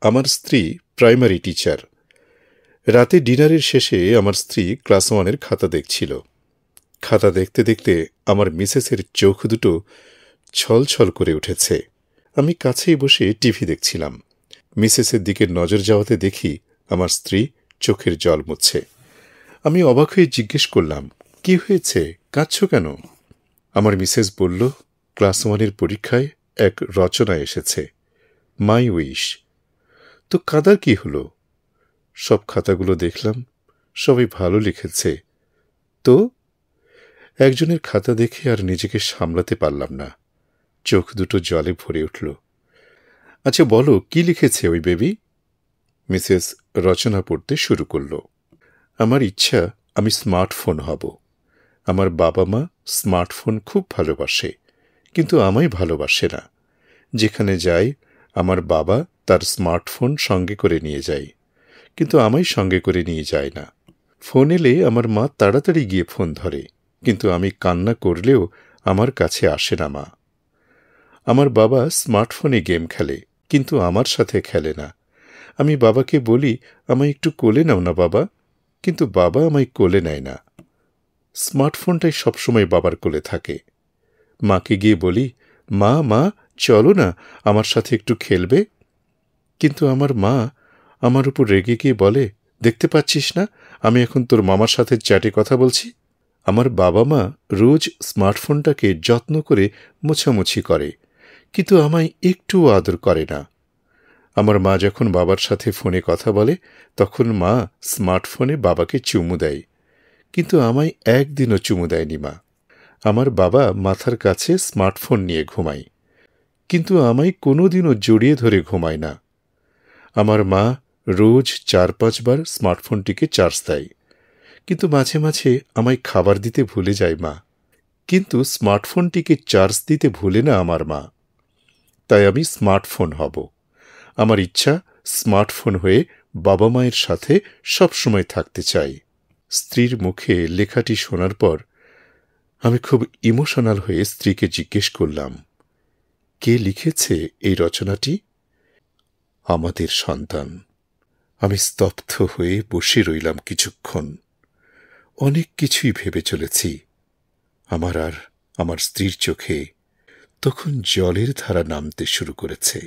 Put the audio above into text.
আমার স্ত্রী primary teacher. রাতে ডিনারের শেষে আমার স্ত্রী ক্লাস 1-এর খাতা দেখছিল। খাতা দেখতে দেখতে আমার মিসেসের চোখ দুটো ছলছল করে উঠেছে। আমি কাছেই বসে টিভি দেখছিলাম। মিসেসের দিকে নজর যাওয়াতে দেখি আমার স্ত্রী চোখের জল মুছছে। আমি অবাক হয়ে জিজ্ঞেস করলাম, কি হয়েছে, কাঁদছ কেন? আমার মিসেস বলল, ক্লাস 1-এর পরীক্ষায় এক রচনা এসেছে, মাই উইশ। তো কাঁদার কি হলো? সব খাতাগুলো দেখলাম, সবাই ভালো লিখেছে। তো একজনের খাতা দেখে আর নিজেকে সামলাতে পারলাম না, চোখ দুটো জলে ভরে উঠল। আচ্ছা বলো, কি লিখেছে ওই বেবি? মিসেস রচনা পড়তে শুরু করল। আমার ইচ্ছা আমি স্মার্টফোন হব। আমার বাবা মা স্মার্টফোন খুব ভালোবাসে, কিন্তু আমায় ভালোবাসে না। যেখানে যাই আমার বাবা তার স্মার্টফোন সঙ্গে করে নিয়ে যায়, কিন্তু আমায় সঙ্গে করে নিয়ে যায় না। ফোন এলে আমার মা তাড়াতাড়ি গিয়ে ফোন ধরে, কিন্তু আমি কান্না করলেও আমার কাছে আসে না মা। আমার বাবা স্মার্টফোনে গেম খেলে, কিন্তু আমার সাথে খেলে না। আমি বাবাকে বলি, আমায় একটু কোলে নাও না বাবা, কিন্তু বাবা আমায় কোলে নেয় না। স্মার্টফোনটাই সবসময় বাবার কোলে থাকে। মাকে গিয়ে বলি, মা মা চলো না, আমার সাথে একটু খেলবে। কিন্তু আমার মা আমার উপর রেগে গিয়ে বলে, দেখতে পাচ্ছিস না আমি এখন তোর মামার সাথে চ্যাটে কথা বলছি। আমার বাবা মা রোজ স্মার্টফোনটাকে যত্ন করে মোছামুছি করে, কিন্তু আমায় একটুও আদর করে না। আমার মা যখন বাবার সাথে ফোনে কথা বলে, তখন মা স্মার্টফোনে বাবাকে চুমু দেয়, কিন্তু আমায় একদিনও চুমু দেয়নি মা। আমার বাবা মাথার কাছে স্মার্টফোন নিয়ে ঘুমায়, কিন্তু আমায় কোনোদিনও জড়িয়ে ধরে ঘুমায় না। আমার মা রোজ 4-5 বার স্মার্টফোনটিকে চার্জ দেয়, কিন্তু মাঝে মাঝে আমায় খাবার দিতে ভুলে যায় মা। কিন্তু স্মার্টফোনটিকে চার্জ দিতে ভুলে না আমার মা। তাই আমি স্মার্টফোন হব। আমার ইচ্ছা স্মার্টফোন হয়ে বাবা মায়ের সাথে সবসময় থাকতে চাই। স্ত্রীর মুখে লেখাটি শোনার পর আমি খুব ইমোশনাল হয়ে স্ত্রীকে জিজ্ঞেস করলাম, কে লিখেছে এই রচনাটি? আমাদের সন্তান। আমি স্তব্ধ হয়ে বসে রইলাম কিছুক্ষণ। অনেক কিছুই ভেবে চলেছি। আমার আর আমার স্ত্রীর চোখে তখন জলের ধারা নামতে শুরু করেছে।